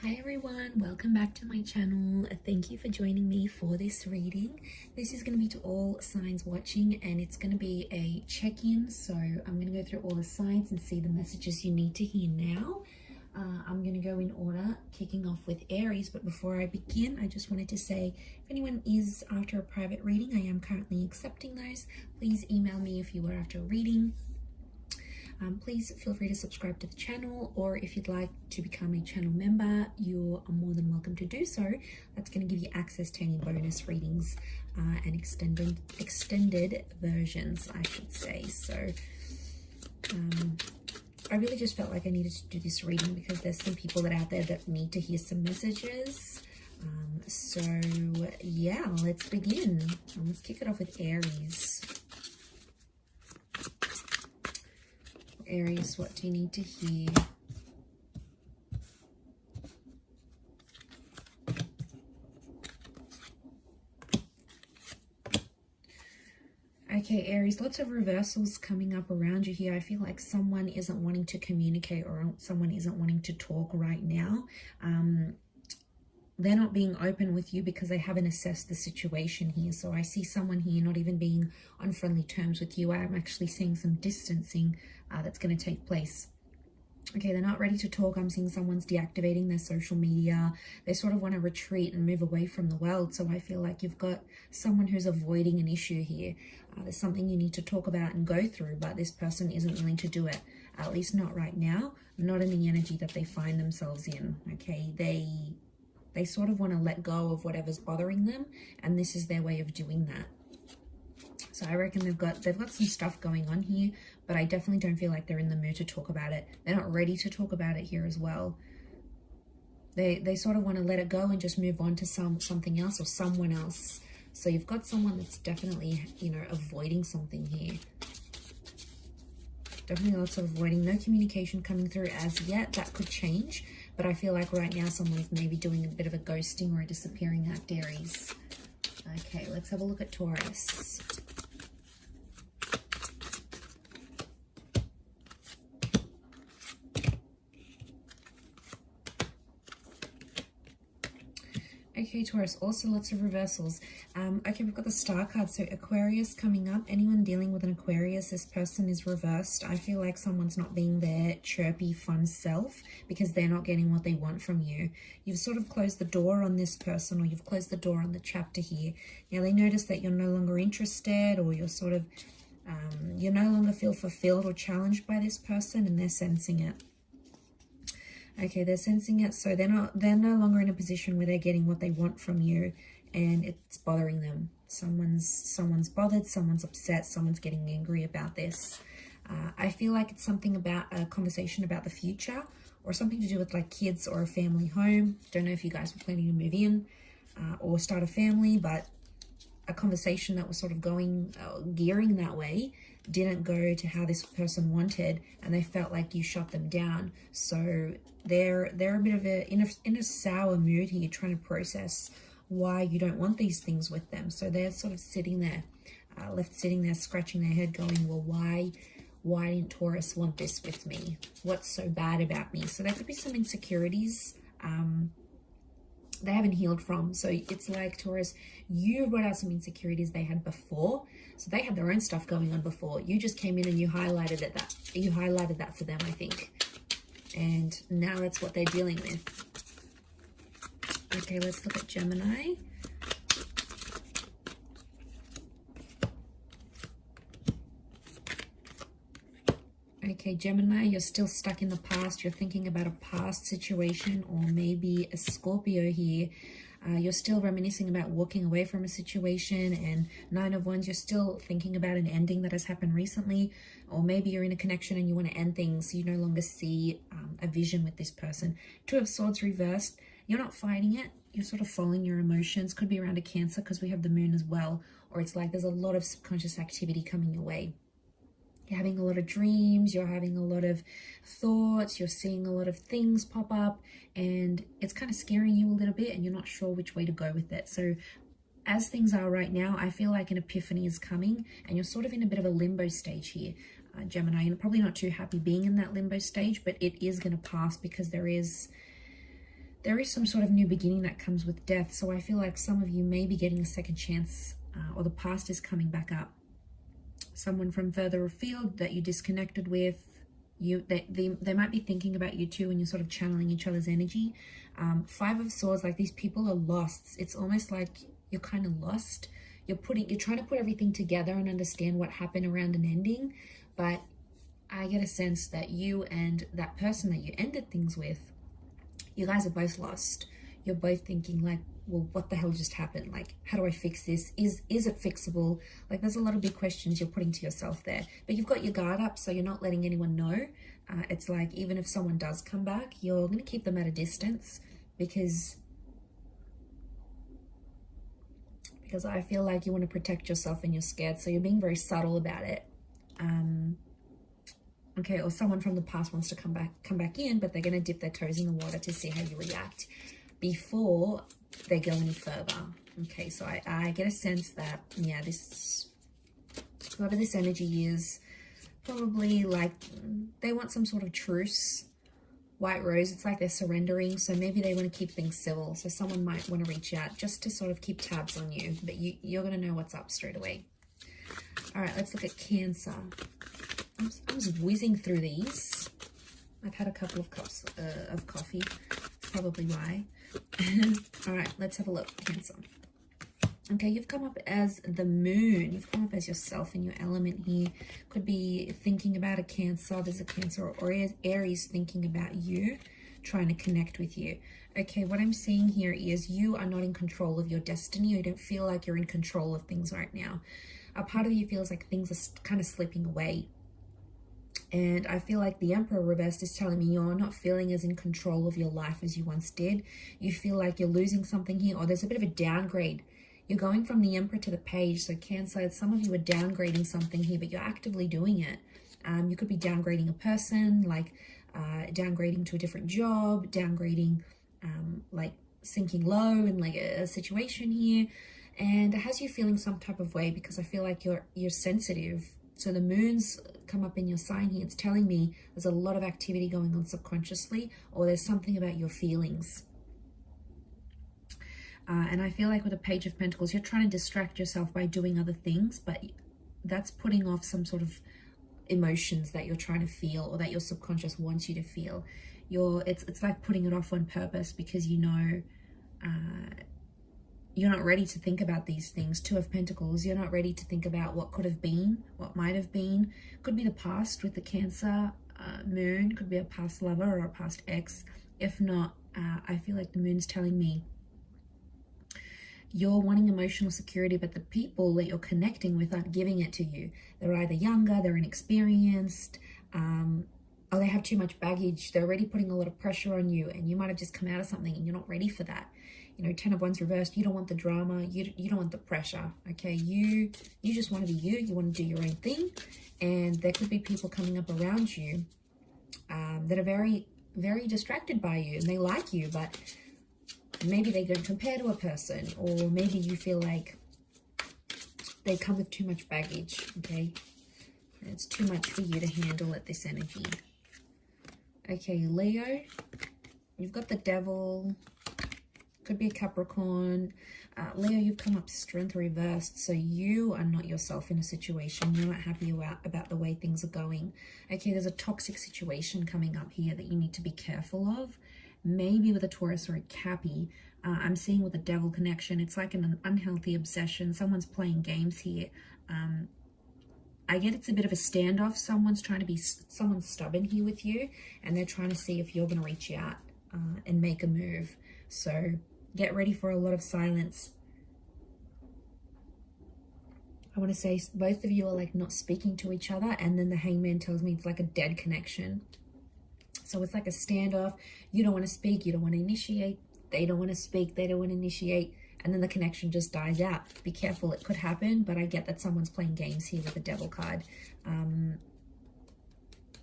Hi everyone, welcome back to my channel. Thank you for joining me for this reading. This is going to be to all signs watching, and it's going to be a check-in. So I'm going to go through all the signs and see the messages you need to hear now. I'm going to go in order, kicking off with Aries. But before I begin, I just wanted to say, if anyone is after a private reading, I am currently accepting those. Please email me if you are after a reading. Please feel free to subscribe to the channel, or if you'd like to become a channel member, you are more than welcome to do so. That's going to give you access to any bonus readings and extended versions, I should say. So I really just felt like I needed to do this reading because there's some people that are out there that need to hear some messages. So yeah, let's begin. Let's kick it off with Aries. Aries, what do you need to hear? Okay, Aries, lots of reversals coming up around you here. I feel like someone isn't wanting to communicate, or someone isn't wanting to talk right now. They're not being open with you because they haven't assessed the situation here. So I see someone here not even being on friendly terms with you. I'm actually seeing some distancing that's going to take place. Okay, they're not ready to talk. I'm seeing someone's deactivating their social media. They sort of want to retreat and move away from the world. So I feel like you've got someone who's avoiding an issue here. There's something you need to talk about and go through, but this person isn't willing to do it, at least not right now, not in the energy that they find themselves in. Okay, they sort of want to let go of whatever's bothering them, and this is their way of doing that. So I reckon they've got some stuff going on here, but I definitely don't feel like they're in the mood to talk about it. They're not ready to talk about it here as well. They sort of want to let it go and just move on to something else or someone else. So you've got someone that's definitely, avoiding something here. Definitely lots of avoiding. No communication coming through as yet. That could change. But I feel like right now someone's maybe doing a bit of a ghosting or a disappearing act, Aries. Okay, let's have a look at Taurus. Okay, Taurus, also lots of reversals. Okay, we've got the Star card. So Aquarius coming up. Anyone dealing with an Aquarius, this person is reversed. I feel like someone's not being their chirpy, fun self because they're not getting what they want from you. You've sort of closed the door on this person, or you've closed the door on the chapter here. Now they notice that you're no longer interested, or you're sort of, you no longer feel fulfilled or challenged by this person, and they're sensing it. Okay, they're sensing it, so they're no longer in a position where they're getting what they want from you, and it's bothering them. Someone's bothered, someone's upset, someone's getting angry about this. I feel like it's something about a conversation about the future, or something to do with like kids or a family home. Don't know if you guys were planning to move in or start a family, but a conversation that was sort of gearing that way didn't go to how this person wanted, and they felt like you shut them down. So they're a bit of in a sour mood here, trying to process why you don't want these things with them. So they're sort of sitting there, left sitting there, scratching their head, going, well, why didn't Taurus want this with me? What's so bad about me? So there could be some insecurities they haven't healed from. So it's like, Taurus, you brought out some insecurities they had before. So they had their own stuff going on before. You just came in and you highlighted that for them, I think. And now that's what they're dealing with. Okay, let's look at Gemini. Okay, Gemini, you're still stuck in the past. You're thinking about a past situation, or maybe a Scorpio here. You're still reminiscing about walking away from a situation, and 9 of Wands, you're still thinking about an ending that has happened recently, or maybe you're in a connection and you want to end things, so you no longer see a vision with this person. 2 of Swords reversed. You're not fighting it. You're sort of following your emotions. Could be around a Cancer because we have the moon as well, or it's like there's a lot of subconscious activity coming your way. You're having a lot of dreams, you're having a lot of thoughts, you're seeing a lot of things pop up, and it's kind of scaring you a little bit, and you're not sure which way to go with it. So as things are right now, I feel like an epiphany is coming, and you're sort of in a bit of a limbo stage here. Gemini, you're probably not too happy being in that limbo stage, but it is going to pass because there is there is some sort of new beginning that comes with death. So I feel like some of you may be getting a second chance, or the past is coming back up. Someone from further afield that you disconnected with, they might be thinking about you too, and you're sort of channeling each other's energy. Five of Swords, like these people are lost. It's almost like you're kind of lost. You're trying to put everything together and understand what happened around an ending, but I get a sense that you and that person that you ended things with, you guys are both lost. You're both thinking like, well, what the hell just happened? Like, how do I fix this? Is it fixable? Like, there's a lot of big questions you're putting to yourself there, but you've got your guard up, so you're not letting anyone know. It's like, even if someone does come back, you're going to keep them at a distance, because I feel like you want to protect yourself and you're scared, so you're being very subtle about it. Okay, or someone from the past wants to come back in, but they're going to dip their toes in the water to see how you react before they go any further. Okay, so I get a sense that, yeah, whoever this energy is, probably like they want some sort of truce. White Rose, it's like they're surrendering, so maybe they want to keep things civil. So someone might want to reach out just to sort of keep tabs on you, but you're going to know what's up straight away. All right, let's look at Cancer. I'm just whizzing through these. I've had a couple of cups of coffee. That's probably why. All right, let's have a look. Cancer. Okay, you've come up as the Moon. You've come up as yourself in your element here. Could be thinking about a Cancer. There's a Cancer or Aries thinking about you, trying to connect with you. Okay, what I'm seeing here is you are not in control of your destiny. You don't feel like you're in control of things right now. A part of you feels like things are kind of slipping away. And I feel like the Emperor reversed is telling me you're not feeling as in control of your life as you once did. You feel like you're losing something here, or there's a bit of a downgrade. You're going from the Emperor to the Page. So Cancer, some of you are downgrading something here, but you're actively doing it. You could be downgrading a person, like downgrading to a different job, downgrading, like sinking low in like a situation here. And it has you feeling some type of way, because I feel like you're sensitive. So the Moon's come up in your sign here. It's telling me there's a lot of activity going on subconsciously, or there's something about your feelings. And I feel like with the Page of Pentacles, you're trying to distract yourself by doing other things, but that's putting off some sort of emotions that you're trying to feel, or that your subconscious wants you to feel. It's like putting it off on purpose, because you know you're not ready to think about these things. Two of Pentacles, you're not ready to think about what could have been, what might have been. Could be the past with the Cancer Moon, could be a past lover or a past ex. If not, I feel like the Moon's telling me you're wanting emotional security, but the people that you're connecting with aren't giving it to you. They're either younger, they're inexperienced, or they have too much baggage. They're already putting a lot of pressure on you, and you might have just come out of something and you're not ready for that. You know, 10 of Wands reversed, you don't want the drama, you don't want the pressure, okay? You just want to be you, you want to do your own thing, and there could be people coming up around you that are very, very distracted by you, and they like you, but maybe they don't compare to a person, or maybe you feel like they come with too much baggage, okay? It's too much for you to handle at this energy. Okay, Leo, you've got the Devil. Could be a Capricorn. Leo, you've come up Strength reversed, so you are not yourself in a situation. You're not happy about the way things are going. Okay, there's a toxic situation coming up here that you need to be careful of. Maybe with a Taurus or a Cappy. I'm seeing with a Devil connection, it's like an unhealthy obsession. Someone's playing games here. I get it's a bit of a standoff. Someone's stubborn here with you, and they're trying to see if you're going to reach out and make a move. So get ready for a lot of silence. I want to say both of you are like not speaking to each other, and then the Hangman tells me it's like a dead connection. So it's like a standoff. You don't want to speak, you don't want to initiate. They don't want to speak, they don't want to initiate. And then the connection just dies out. Be careful, it could happen, but I get that someone's playing games here with the Devil card.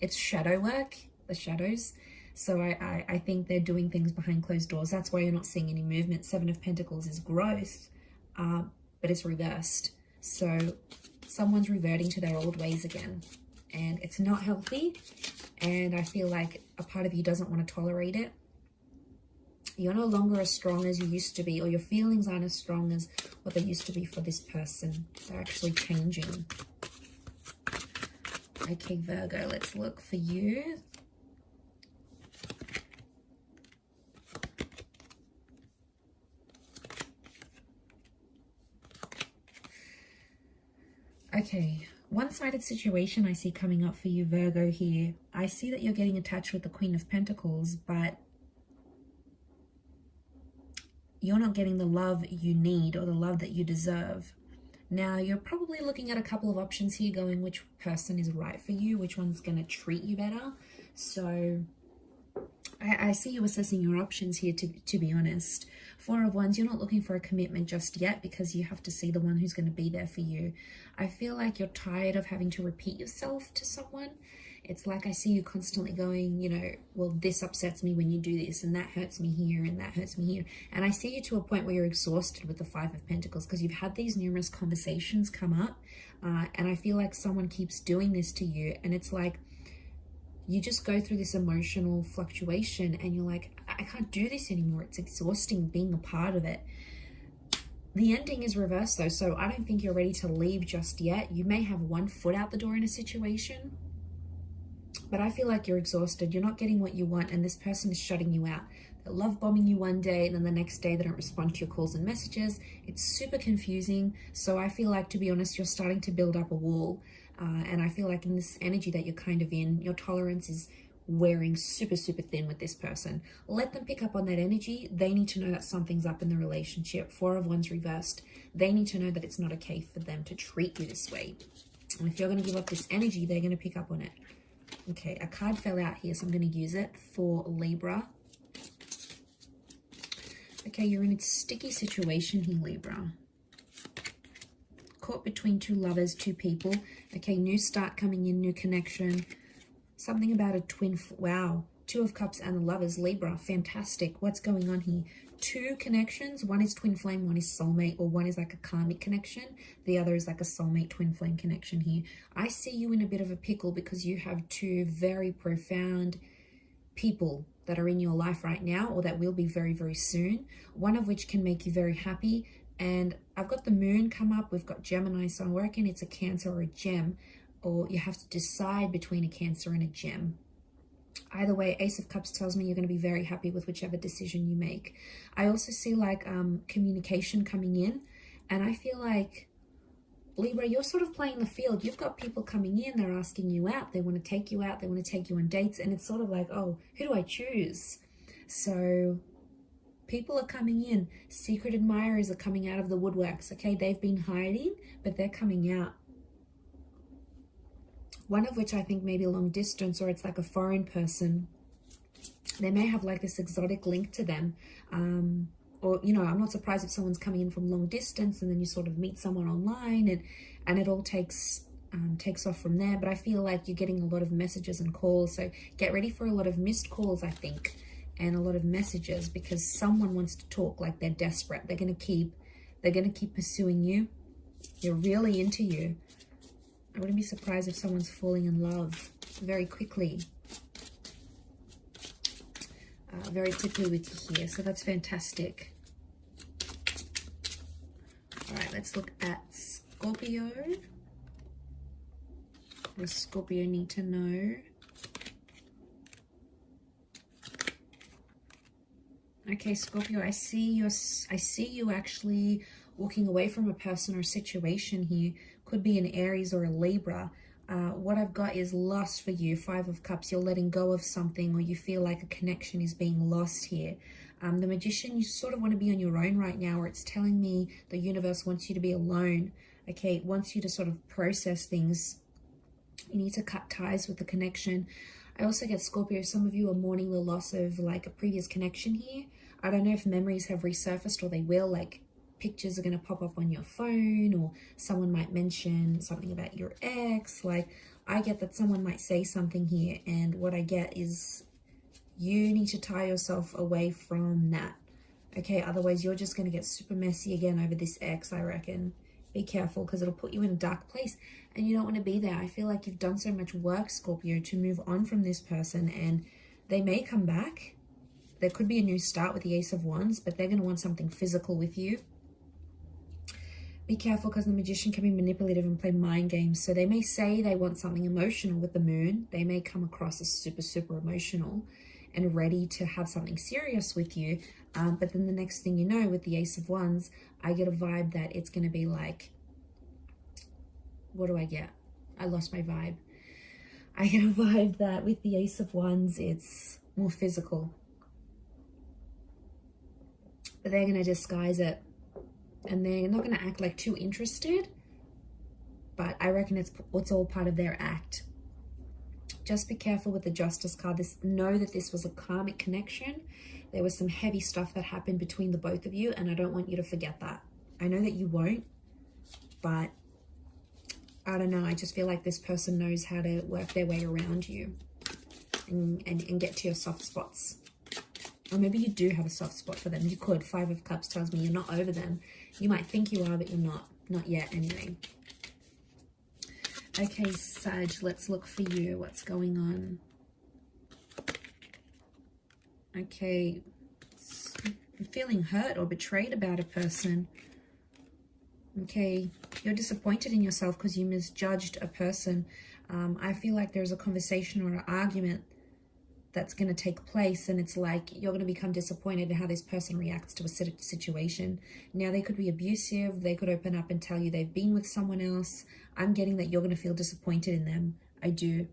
It's shadow work, the shadows. So I think they're doing things behind closed doors. That's why you're not seeing any movement. Seven of Pentacles is growth, but it's reversed. So someone's reverting to their old ways again, and it's not healthy. And I feel like a part of you doesn't want to tolerate it. You're no longer as strong as you used to be, or your feelings aren't as strong as what they used to be for this person. They're actually changing. Okay, Virgo, let's look for you. Okay, one-sided situation I see coming up for you, Virgo, here. I see that you're getting attached with the Queen of Pentacles, but you're not getting the love you need or the love that you deserve. Now, you're probably looking at a couple of options here, going which person is right for you, which one's going to treat you better. So I see you assessing your options here, to be honest. Four of Wands, you're not looking for a commitment just yet because you have to see the one who's going to be there for you. I feel like you're tired of having to repeat yourself to someone. It's like I see you constantly going, you know, well, this upsets me when you do this, and that hurts me here, and that hurts me here. And I see you to a point where you're exhausted with the Five of Pentacles because you've had these numerous conversations come up. And I feel like someone keeps doing this to you. And it's like, you just go through this emotional fluctuation and you're like, I can't do this anymore. It's exhausting being a part of it. The ending is reversed though, so I don't think you're ready to leave just yet. You may have one foot out the door in a situation, but I feel like you're exhausted. You're not getting what you want, and this person is shutting you out. They're love bombing you one day, and then the next day they don't respond to your calls and messages. It's super confusing. So I feel like, to be honest, you're starting to build up a wall. And I feel like in this energy that you're kind of in, your tolerance is wearing super, super thin with this person. Let them pick up on that energy. They need to know that something's up in the relationship. Four of Wands reversed. They need to know that it's not okay for them to treat you this way. And if you're going to give up this energy, they're going to pick up on it. Okay, a card fell out here, so I'm going to use it for Libra. Okay, you're in a sticky situation here, Libra. Caught between two lovers, two people. Okay, new start coming in, new connection. Something about a twin, wow. Two of Cups and the Lovers, Libra, fantastic. What's going on here? Two connections, one is twin flame, one is soulmate, or one is like a karmic connection. The other is like a soulmate twin flame connection here. I see you in a bit of a pickle because you have two very profound people that are in your life right now, or that will be very, very soon. One of which can make you very happy. And I've got the moon come up. We've got Gemini, so I reckon it's a Cancer or a Gem, or you have to decide between a Cancer and a Gem. Either way, Ace of Cups tells me you're going to be very happy with whichever decision you make. I also see like communication coming in, and I feel like, Libra, you're sort of playing the field. You've got people coming in, they're asking you out, they want to take you out, they want to take you on dates, and it's sort of like, oh, who do I choose? So people are coming in. Secret admirers are coming out of the woodworks, okay? They've been hiding, but they're coming out. One of which I think may be long distance, or it's like a foreign person. They may have like this exotic link to them. Or, you know, I'm not surprised if someone's coming in from long distance and then you sort of meet someone online and it all takes off from there. But I feel like you're getting a lot of messages and calls. So get ready for a lot of missed calls, I think, and a lot of messages, because someone wants to talk, like they're desperate. They're going to keep pursuing you. They're really into you. I wouldn't be surprised if someone's falling in love very quickly. Very quickly with you here. So that's fantastic. All right, let's look at Scorpio. What does Scorpio need to know? Okay, Scorpio, I see you actually walking away from a person or situation here. Could be an Aries or a Libra. What I've got is loss for you. Five of Cups, you're letting go of something, or you feel like a connection is being lost here. The Magician, you sort of want to be on your own right now, or it's telling me the universe wants you to be alone. Okay, it wants you to sort of process things. You need to cut ties with the connection. I also get, Scorpio, some of you are mourning the loss of like a previous connection here. I don't know if memories have resurfaced, or they will, like pictures are going to pop up on your phone, or someone might mention something about your ex. Like, I get that someone might say something here, and what I get is you need to tie yourself away from that. Okay, otherwise you're just going to get super messy again over this ex, I reckon. Be careful, because it'll put you in a dark place and you don't want to be there. I feel like you've done so much work, Scorpio, to move on from this person, and they may come back. there could be a new start with the Ace of Wands, but they're going to want something physical with you. Be careful, because the Magician can be manipulative and play mind games. So they may say they want something emotional with the Moon. They may come across as super, super emotional and ready to have something serious with you. But then the next thing you know, with the Ace of Wands, I get a vibe that it's going to be like, what do I get? I lost my vibe. I get a vibe that with the Ace of Wands, it's more physical. But they're going to disguise it. And they're not going to act like too interested. But I reckon it's all part of their act. Just be careful with the Justice card. Know that this was a karmic connection. There was some heavy stuff that happened between the both of you. And I don't want you to forget that. I know that you won't. But I don't know. I just feel like this person knows how to work their way around you. And get to your soft spots. Or maybe you do have a soft spot for them. You could. 5 of Cups tells me you're not over them. You might think you are, but you're not. Not yet, anyway. Okay, Sag, let's look for you. What's going on? Okay. I'm feeling hurt or betrayed about a person. Okay. You're disappointed in yourself because you misjudged a person. I feel like there's a conversation or an argument that's going to take place, and it's like you're going to become disappointed in how this person reacts to a situation. Now, they could be abusive. They could open up and tell you they've been with someone else. I'm getting that you're going to feel disappointed in them. I do.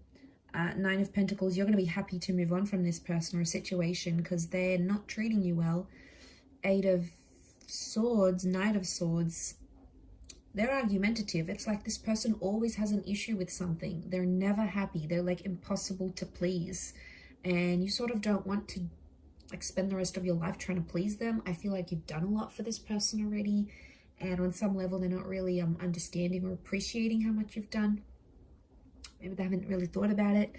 9 of Pentacles, you're going to be happy to move on from this person or a situation because they're not treating you well. 8 of Swords, Knight of Swords, they're argumentative. It's like this person always has an issue with something. They're never happy. They're like impossible to please. And you sort of don't want to like spend the rest of your life trying to please them. I feel like you've done a lot for this person already. And on some level, they're not really understanding or appreciating how much you've done. Maybe they haven't really thought about it.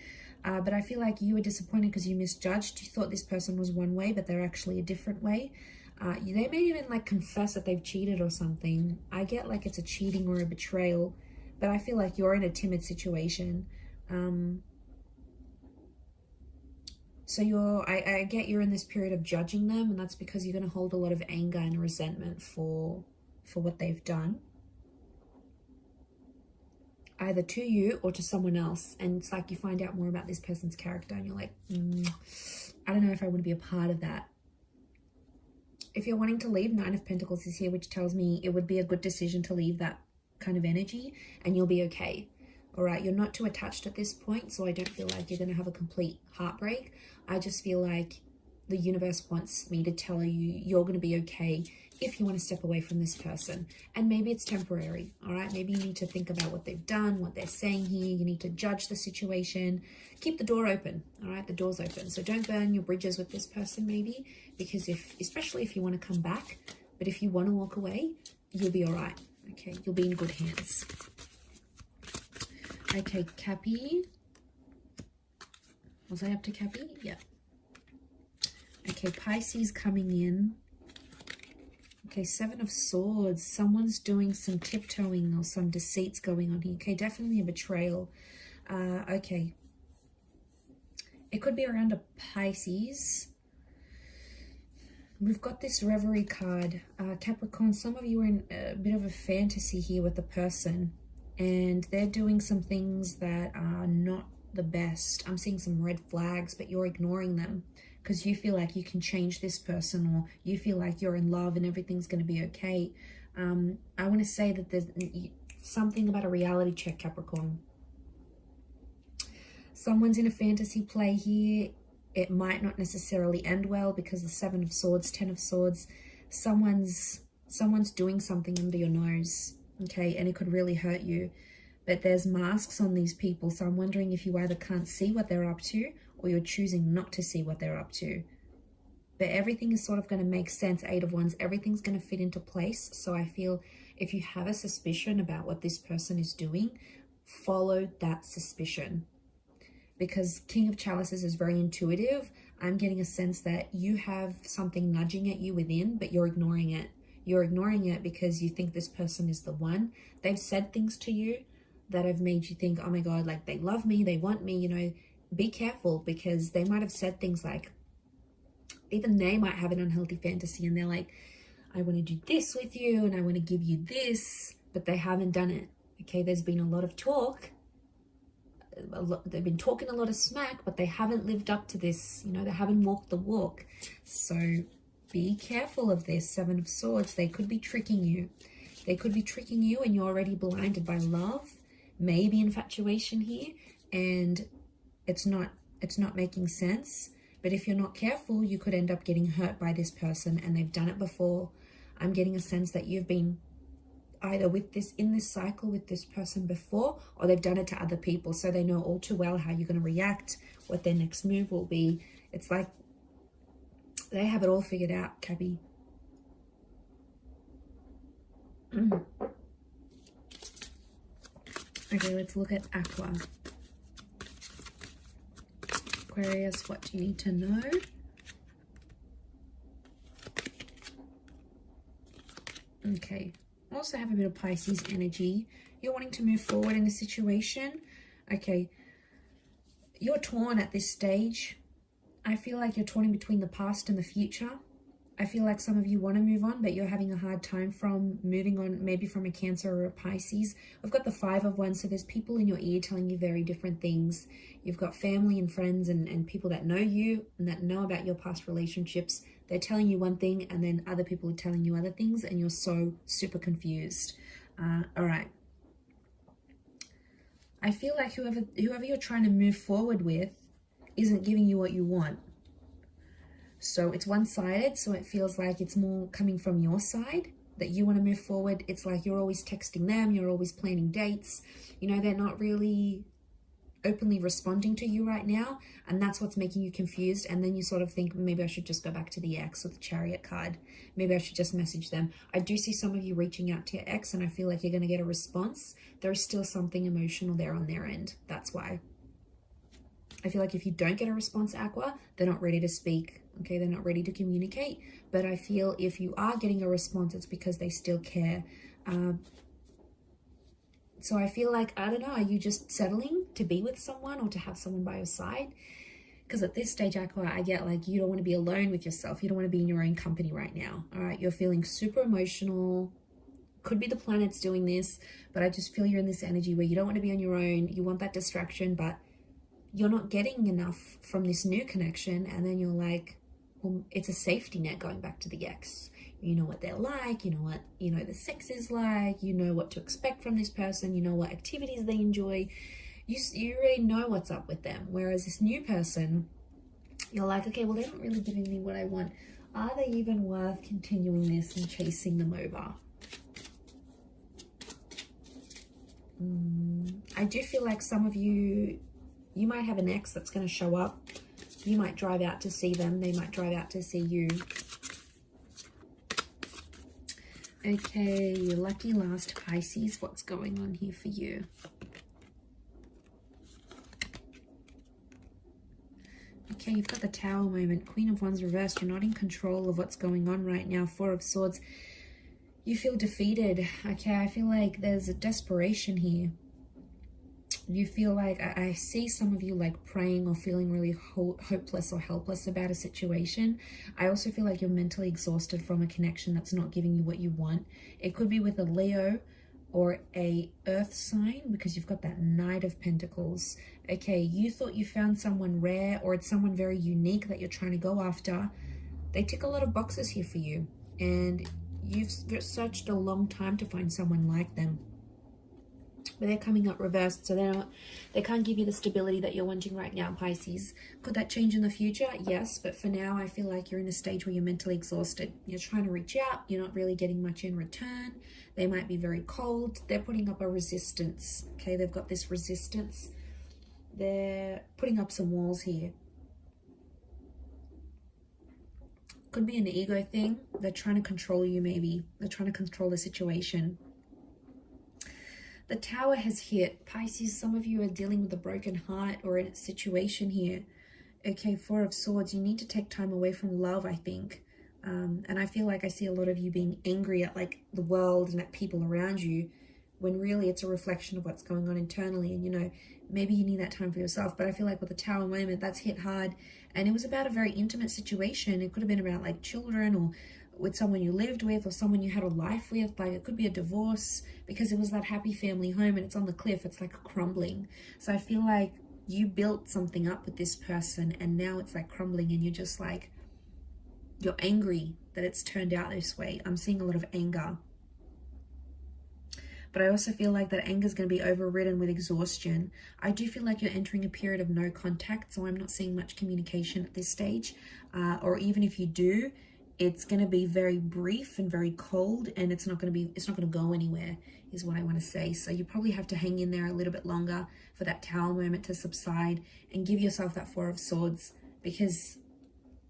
But I feel like you were disappointed because you misjudged. You thought this person was one way, but they're actually a different way. They may even like confess that they've cheated or something. I get like it's a cheating or a betrayal. But I feel like you're in a timid situation. So I get you're in this period of judging them, and that's because you're going to hold a lot of anger and resentment for what they've done. Either to you or to someone else. And it's like you find out more about this person's character and you're like, I don't know if I want to be a part of that. If you're wanting to leave, 9 of Pentacles is here, which tells me it would be a good decision to leave that kind of energy and you'll be okay. All right, you're not too attached at this point, so I don't feel like you're going to have a complete heartbreak. I just feel like the universe wants me to tell you you're going to be okay if you want to step away from this person. And maybe it's temporary, all right? Maybe you need to think about what they've done, what they're saying here. You need to judge the situation. Keep the door open, all right? The door's open. So don't burn your bridges with this person maybe, because especially if you want to come back, but if you want to walk away, you'll be all right, okay? You'll be in good hands. Okay, Cappy. Was I up to Cappy? Yeah. Okay, Pisces coming in. Okay, 7 of Swords. Someone's doing some tiptoeing or some deceits going on here. Okay, definitely a betrayal. Okay. It could be around a Pisces. We've got this Reverie card. Capricorn, some of you are in a bit of a fantasy here with the person. And they're doing some things that are not the best. I'm seeing some red flags, but you're ignoring them because you feel like you can change this person, or you feel like you're in love and everything's going to be okay. I want to say that there's something about a reality check, Capricorn. Someone's in a fantasy play here. It might not necessarily end well because the 7 of Swords, 10 of Swords, someone's doing something under your nose. Okay, and it could really hurt you. But there's masks on these people, so I'm wondering if you either can't see what they're up to or you're choosing not to see what they're up to. But everything is sort of going to make sense, 8 of Wands. Everything's going to fit into place. So I feel if you have a suspicion about what this person is doing, follow that suspicion. Because King of Chalices is very intuitive. I'm getting a sense that you have something nudging at you within, but you're ignoring it. You're ignoring it because you think this person is the one. They've said things to you that have made you think, oh my God, like they love me, they want me, you know. Be careful because they might have said things like, even they might have an unhealthy fantasy and they're like, I want to do this with you and I want to give you this, but they haven't done it. Okay, there's been a lot of talk. They've been talking a lot of smack, but they haven't lived up to this. You know, they haven't walked the walk. So be careful of this. 7 of Swords. They could be tricking you. They could be tricking you and you're already blinded by love, maybe infatuation here, and it's not making sense. But if you're not careful, you could end up getting hurt by this person, and they've done it before. I'm getting a sense that you've been either in this cycle with this person before, or they've done it to other people, so they know all too well how you're going to react, what their next move will be. It's like they have it all figured out, Cappy. Okay, let's look at Aqua. Aquarius, what do you need to know? Okay. Also have a bit of Pisces energy. You're wanting to move forward in a situation. Okay. You're torn at this stage. I feel like you're torn in between the past and the future. I feel like some of you want to move on, but you're having a hard time from moving on, maybe from a Cancer or a Pisces. We've got the 5 of Wands, so there's people in your ear telling you very different things. You've got family and friends and people that know you and that know about your past relationships. They're telling you one thing, and then other people are telling you other things, and you're so super confused. All right. I feel like whoever you're trying to move forward with isn't giving you what you want. So it's one-sided, so it feels like it's more coming from your side, that you want to move forward. It's like you're always texting them, you're always planning dates. You know, they're not really openly responding to you right now, and that's what's making you confused. And then you sort of think, maybe I should just go back to the ex with the Chariot card. Maybe I should just message them. I do see some of you reaching out to your ex, and I feel like you're going to get a response. There is still something emotional there on their end. That's why. I feel like if you don't get a response, Aqua, they're not ready to speak. Okay, they're not ready to communicate. But I feel if you are getting a response, it's because they still care. So I feel like, I don't know, are you just settling to be with someone or to have someone by your side? Because at this stage, Aqua, I get like you don't want to be alone with yourself. You don't want to be in your own company right now. All right, you're feeling super emotional. Could be the planets doing this, but I just feel you're in this energy where you don't want to be on your own. You want that distraction, but you're not getting enough from this new connection. And then you're like, well, it's a safety net going back to the ex. You know what they're like, you know what, the sex is like, you know what to expect from this person, you know what activities they enjoy. You already know what's up with them. Whereas this new person, you're like, okay, well, they're not really giving me what I want. Are they even worth continuing this and chasing them over? I do feel like some of you might have an ex that's going to show up. You might drive out to see them. They might drive out to see you. Okay, your lucky last Pisces. What's going on here for you? Okay, you've got the Tower moment. Queen of Wands reversed. You're not in control of what's going on right now. 4 of Swords. You feel defeated. Okay, I feel like there's a desperation here. You feel like, I see some of you like praying or feeling really hopeless or helpless about a situation. I also feel like you're mentally exhausted from a connection that's not giving you what you want. It could be with a Leo or a earth sign, because you've got that Knight of Pentacles. Okay, you thought you found someone rare, or it's someone very unique that you're trying to go after. They tick a lot of boxes here for you, and you've searched a long time to find someone like them. But they're coming up reversed, so they can't give you the stability that you're wanting right now, Pisces. Could that change in the future? Yes, but for now, I feel like you're in a stage where you're mentally exhausted. You're trying to reach out. You're not really getting much in return. They might be very cold. They're putting up a resistance. Okay, they've got this resistance. They're putting up some walls here. Could be an ego thing. They're trying to control you, maybe. They're trying to control the situation. The Tower has hit. Pisces, some of you are dealing with a broken heart or in a situation here. Okay, 4 of Swords. You need to take time away from love, I think. And I feel like I see a lot of you being angry at like the world and at people around you when really it's a reflection of what's going on internally. And, you know, maybe you need that time for yourself. But I feel like with the Tower moment, that's hit hard. And it was about a very intimate situation. It could have been about like children, or with someone you lived with, or someone you had a life with. Like it could be a divorce, because it was that happy family home and it's on the cliff. It's like crumbling. So I feel like you built something up with this person and now it's like crumbling, and you're just like, you're angry that it's turned out this way. I'm seeing a lot of anger. But I also feel like that anger is going to be overridden with exhaustion. I do feel like you're entering a period of no contact, so I'm not seeing much communication at this stage. Or even if you do, it's going to be very brief and very cold, and it's not going to go anywhere, is what I want to say. So you probably have to hang in there a little bit longer for that Tower moment to subside, and give yourself that Four of Swords, because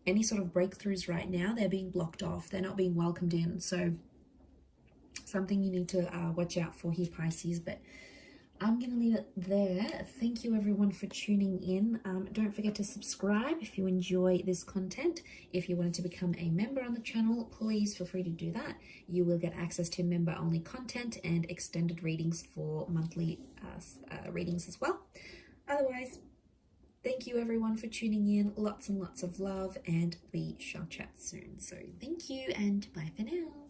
any sort of breakthroughs right now, they're being blocked off. They're not being welcomed in. So something you need to watch out for here, Pisces. But I'm going to leave it there. Thank you everyone for tuning in. Don't forget to subscribe if you enjoy this content. If you wanted to become a member on the channel, please feel free to do that. You will get access to member-only content and extended readings for monthly readings as well. Otherwise, thank you everyone for tuning in. Lots and lots of love, and we shall chat soon. So thank you and bye for now.